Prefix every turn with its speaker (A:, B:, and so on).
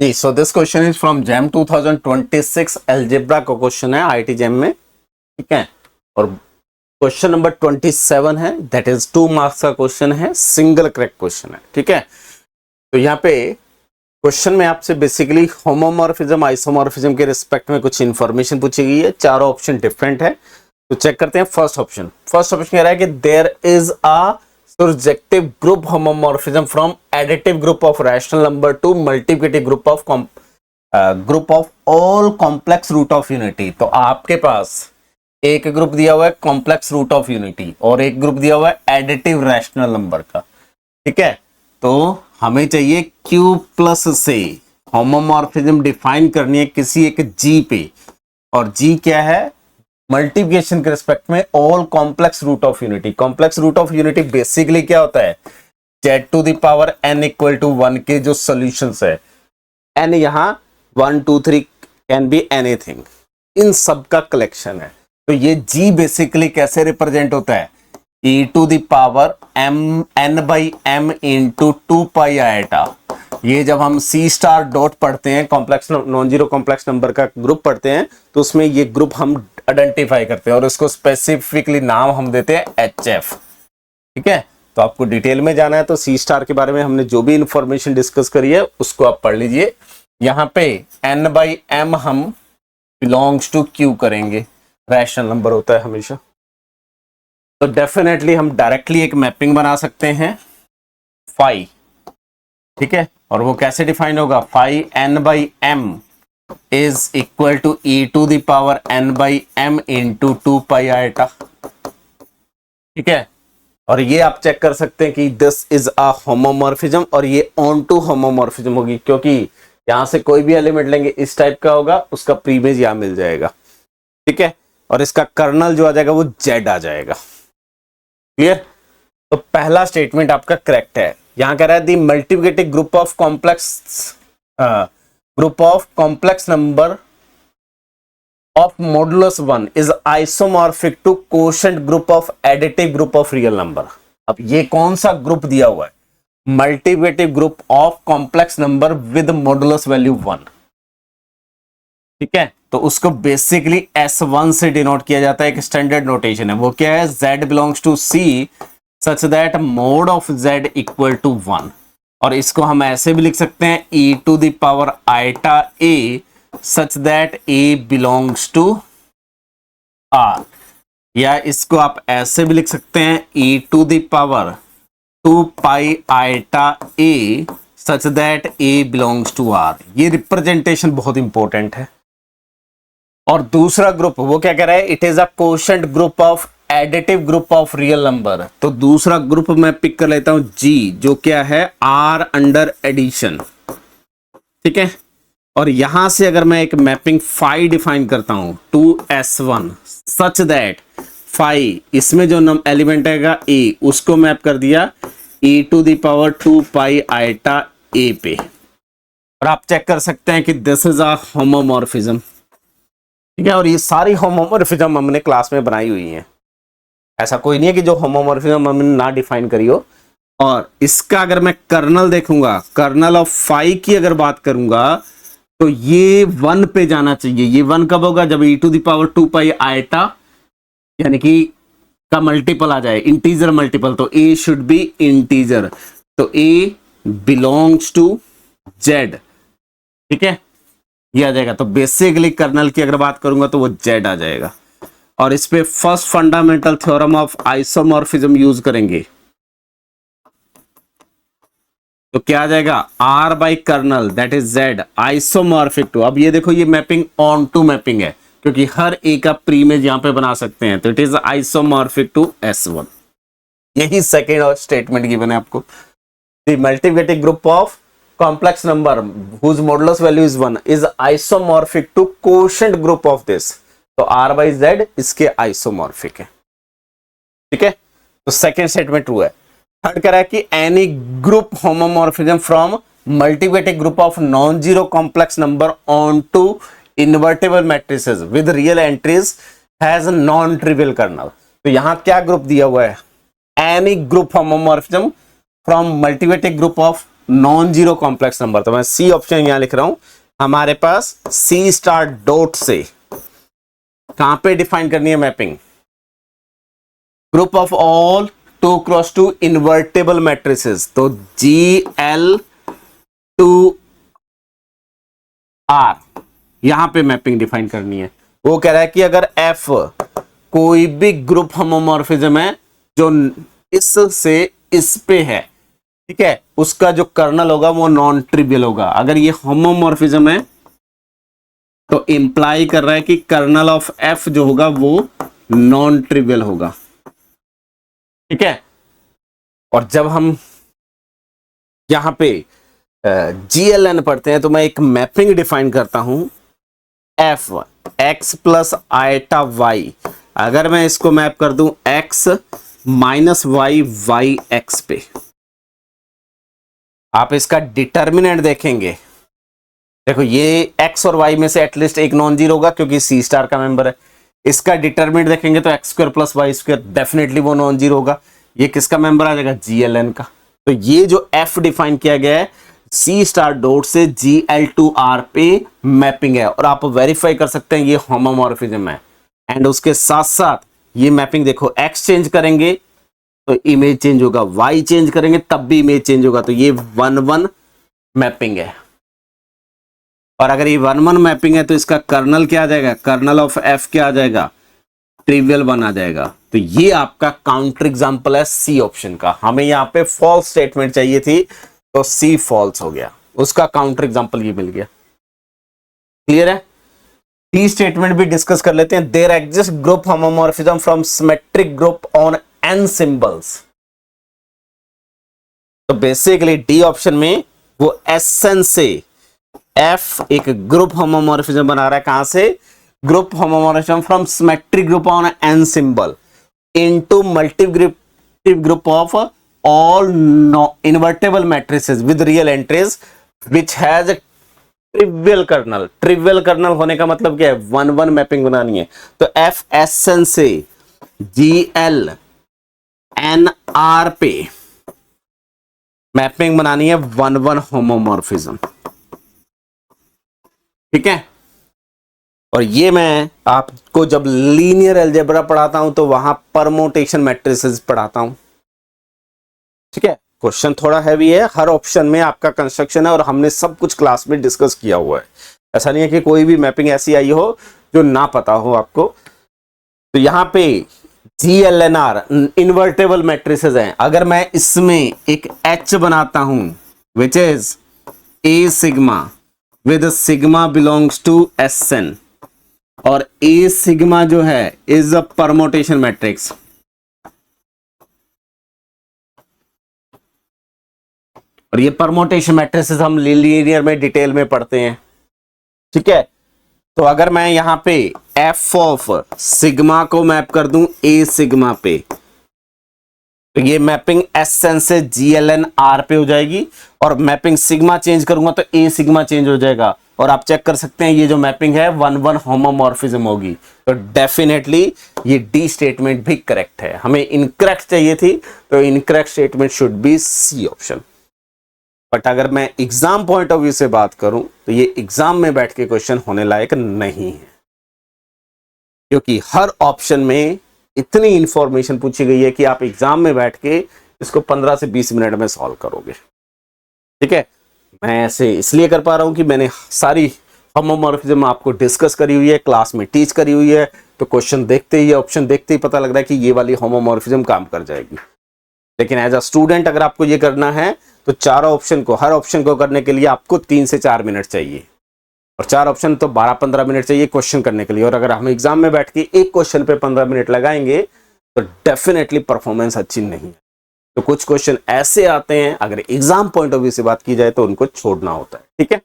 A: Ji, so this question is from JAM 2026 algebra का question है IIT JAM में, ठीक है। और क्वेश्चन नंबर 27 है, दैट इज 2 मार्क्स का क्वेश्चन है, सिंगल करेक्ट क्वेश्चन है, ठीक है। तो यहाँ पे क्वेश्चन में आपसे बेसिकली होमोमॉर्फिज्म आइसोमॉर्फिज्म के रिस्पेक्ट में कुछ इंफॉर्मेशन पूछी गई है। चारों ऑप्शन डिफरेंट है, तो चेक करते हैं। फर्स्ट ऑप्शन कह रहा है कि there is a surjective group homomorphism from additive group of rational number to multiplicative group of all complex root of unity। तो आपके पास एक ग्रुप दिया हुआ है कॉम्प्लेक्स रूट ऑफ यूनिटी और एक ग्रुप दिया हुआ है एडिटिव रैशनल नंबर का, ठीक है। तो हमें चाहिए Q प्लस से होमोमॉर्फिज्म डिफाइन करनी है किसी एक G पे, और G क्या है? मल्टीप्लिकेशन के रिस्पेक्ट में all complex root of unity. Complex root of unity basically क्या होता है? z to the power n equal to 1 के जो सॉल्यूशंस है, n यहाँ 1 2 3 कैन बी एनीथिंग, इन सब का कलेक्शन है। तो ये g बेसिकली कैसे रिप्रेजेंट होता है? e to the power n by m into 2 pi iota. ये जब हम C स्टार डॉट पढ़ते हैं, complex non zero complex number का ग्रुप पढ़ते हैं, तो उसमें ये ग्रुप हम आइडेंटिफाई करते हैं और उसको स्पेसिफिकली नाम हम देते हैं HF, ठीक है। तो आपको डिटेल में जाना है तो C स्टार के बारे में हमने जो भी इंफॉर्मेशन डिस्कस करी है उसको आप पढ़ लीजिए। यहाँ पे n बाई m हम बिलोंग्स टू Q करेंगे, रैशनल नंबर होता है हमेशा। तो डेफिनेटली हम डायरेक्टली एक मैपिंग बना सकते हैं फाई, ठीक है। और वो कैसे डिफाइन होगा? Phi n by m is equal to e to the power n by m into 2 pi iota, ठीक है। और ये आप चेक कर सकते हैं कि दिस इज अ होमोमॉर्फिज्म, और ये ऑन टू होमोमॉर्फिज्म होगी, क्योंकि यहां से कोई भी एलिमेंट लेंगे इस टाइप का होगा, उसका प्रीमेज यहां मिल जाएगा, ठीक है। और इसका कर्नल जो आ जाएगा वो z आ जाएगा, क्लियर। तो पहला स्टेटमेंट आपका करेक्ट है। यहां कह रहा है the multiplicative group of complex number of modulus 1 is isomorphic to quotient group of additive group of real number. अब ये कौन सा ग्रुप दिया हुआ है? Multiplicative group of complex number with modulus value 1, ठीक है। तो उसको बेसिकली S1 से डिनोट किया जाता है, एक स्टैंडर्ड नोटेशन है। वो क्या है? Z belongs to C such that mod of z equal to 1। और इसको हम ऐसे भी लिख सकते हैं e to the power iota a such that a belongs to r, या इसको आप ऐसे भी लिख सकते हैं e to the power 2 pi iota a such that a belongs to r। ये रिप्रेजेंटेशन बहुत इंपॉर्टेंट है। और दूसरा ग्रुप वो क्या कह रहा है? It is a quotient group of additive group of real number. तो दूसरा ग्रुप मैं पिक कर लेता हूं G, जो क्या है? R अंडर एडिशन, ठीक है। और यहां से अगर मैं एक मैपिंग फाई डिफाइन करता हूं to S1 such that phi, इसमें जो एलिमेंट आएगा A, उसको मैप कर दिया e to the power 2 pi iota A पे। और आप चेक कर सकते हैं कि दिस इज अ होमोमॉर्फिज्म, ठीक है। और ये सारी होमोमॉर्फिज्म हमने क्लास में बनाई हुई है, ऐसा कोई नहीं है कि जो होमोमॉर्फिज्म हमने ना डिफाइन करी हो। और इसका अगर मैं कर्नल देखूंगा, कर्नल ऑफ फाई की अगर बात करूंगा, तो ये 1 पे जाना चाहिए। ये 1 कब होगा? जब e to the power 2 pi iota यानी कि का मल्टीपल आ जाए, इंटीजर मल्टीपल, तो a शुड बी इंटीजर। तो a बिलोंग्स टू z, ठीक है, ये आ जाएगा। तो बेसिकली कर्नल की अगर बात करूंगा तो वो z आ जाएगा। और इस पे first fundamental theorem of isomorphism use करेंगे, तो क्या आ जाएगा? R by kernel that is Z isomorphic to. अब ये देखो, ये मैपिंग ऑन टू मैपिंग है, क्योंकि हर एक का प्रीमेज यहां पे बना सकते हैं। तो it is isomorphic to S1। यही सेकेंड स्टेटमेंट गिवन है आपको। The multiplicative group of complex number whose modulus value is 1 is isomorphic to quotient group of this. तो R बाई Z इसके आइसोमॉर्फिक है, ठीक है। तो सेकेंड स्टेटमेंट ट्रू है। थर्ड कह रहा है कि any group homomorphism from multiplicative group of non zero complex number onto invertible matrices with real entries has non trivial kernel. तो यहां क्या ग्रुप दिया हुआ है? Any group homomorphism from multiplicative group of non zero complex number, तो मैं C option यहां लिख रहा हूं। हमारे पास सी स्टार डॉट से कहां पे डिफाइन करनी है mapping? Group of all 2x2 invertible matrices, तो GL2R यहां पे मैपिंग डिफाइन करनी है। वो कह रहा है कि अगर F कोई भी ग्रुप होमोमॉर्फिज्म है जो इस से इस पे है, ठीक है, उसका जो कर्नल होगा वो नॉन ट्रिवियल होगा। अगर ये होमोमॉर्फिज्म है तो इंप्लाई कर रहा है कि कर्नल ऑफ F जो होगा वो नॉन ट्रिवियल होगा, ठीक है। और जब हम यहां पे GLN पढ़ते हैं तो मैं एक मैपिंग डिफाइन करता हूं, F x plus iota y। अगर मैं इसको मैप कर दूं x minus Y Y X पे, आप इसका डिटर्मिनेंट देखेंगे, देखो ये x और y में से एटलीस्ट एक नॉन जीरो होगा क्योंकि सी स्टार का मेंबर है। इसका डिटर्मिनेंट देखेंगे तो X square plus Y square, definitely वो नॉन जीरो होगा। ये किसका मेंबर आ जाएगा? GLN का। तो ये जो F डिफाइन किया गया है सी स्टार डॉट से GL2R पे मैपिंग है, और आप वेरीफाई कर सकते हैं ये होमोमॉर्फिज्म है। एंड उसके साथ साथ ये मैपिंग देखो, x चेंज करेंगे तो इमेज चेंज होगा, y चेंज करेंगे तब भी इमेज चेंज होगा, तो ये 1-1 मैपिंग है। और अगर ये 1-1 मैपिंग है तो इसका कर्नल क्या आ जाएगा? कर्नल ऑफ F क्या आ जाएगा? ट्रिवियल 1 आ जाएगा। तो ये आपका काउंटर एग्जांपल है सी ऑप्शन का। हमें यहाँ पे फॉल्स स्टेटमेंट चाहिए थी तो सी फॉल्स हो गया, उसका काउंटर एग्जांपल ये मिल गया। क्लियर है? डी स्टेटमेंट भी डिस्कस कर लेते हैं। There exist group homomorphism from symmetric group on n symbols. तो बेसिकली डी ऑप्शन में वो एसएन से F एक ग्रुप होमोमॉर्फिज्म बना रहा है। कहां से? Group homomorphism from symmetric group on n symbol into multiplicative group of all invertible matrices with real entries which has a trivial kernel। trivial kernel होने का मतलब क्या है? 1-1 मैपिंग बनानी है। तो FSN से GLNR पे मैपिंग बनानी है 1-1 होमोमॉर्फिज्म, ठीक है। और ये मैं आपको जब लीनियर अलजेब्रा पढ़ाता हूं तो वहां परमोटेशन मैट्रिसेस पढ़ाता हूं, ठीक है। क्वेश्चन थोड़ा हैवी है, हर ऑप्शन में आपका कंस्ट्रक्शन है और हमने सब कुछ क्लास में डिस्कस किया हुआ है। ऐसा नहीं है कि कोई भी मैपिंग ऐसी आई हो जो ना पता हो आपको। तो यहाँ पे GLNR इन्वर्टेबल मैट्रिसेस हैं। अगर मैं इसमें एक H बनाता हूं which is A sigma with sigma belongs to SN, और A सिग्मा जो है इज अ परमोटेशन मैट्रिक्स, और ये परमोटेशन मैट्रिसेस हम लीनियर में डिटेल में पढ़ते हैं, ठीक है। तो अगर मैं यहां पे F ऑफ सिग्मा को मैप कर दूं A सिग्मा पे, तो ये मैपिंग SN से GLNR पे हो जाएगी, और मैपिंग सिग्मा चेंज करूंगा तो A सिग्मा चेंज हो जाएगा। और आप चेक कर सकते हैं ये जो मैपिंग है 1-1 होमोमॉर्फिज्म होगी। तो डेफिनेटली ये डी स्टेटमेंट भी करेक्ट है। हमें इनकरेक्ट चाहिए थी, तो incorrect statement should be C option. But अगर मैं एग्जाम पॉइंट ऑफ व्यू से बात करूं तो ये एग्जाम में बैठ के क्वेश्चन होने लायक नहीं है, क्योंकि हर ऑप्शन में इतनी इंफॉर्मेशन पूछी गई है कि आप एग्जाम में बैठ के इसको 15 से 20 मिनट में सॉल्व करोगे, ठीक है। मैं ऐसे इसलिए कर पा रहा हूं कि मैंने सारी होमोमॉर्फिज्म आपको डिस्कस करी हुई है, क्लास में टीच करी हुई है। तो क्वेश्चन देखते ही, ऑप्शन देखते ही पता लग रहा है कि ये वाली होमोमॉर्फिज्म काम कर जाएगी। लेकिन एज अ स्टूडेंट अगर आपको ये करना है तो चारों ऑप्शन को, हर ऑप्शन को करने के लिए आपको 3 से 4 मिनट चाहिए, और 4 ऑप्शन तो 12-15 मिनट चाहिए क्वेश्चन करने के लिए। और अगर हम एग्जाम में बैठ के एक क्वेश्चन पे 15 मिनट लगाएंगे तो डेफिनेटली परफॉर्मेंस अच्छी नहीं है। तो कुछ क्वेश्चन ऐसे आते हैं, अगर एग्जाम पॉइंट ऑफ व्यू से बात की जाए तो उनको छोड़ना होता है, ठीक है।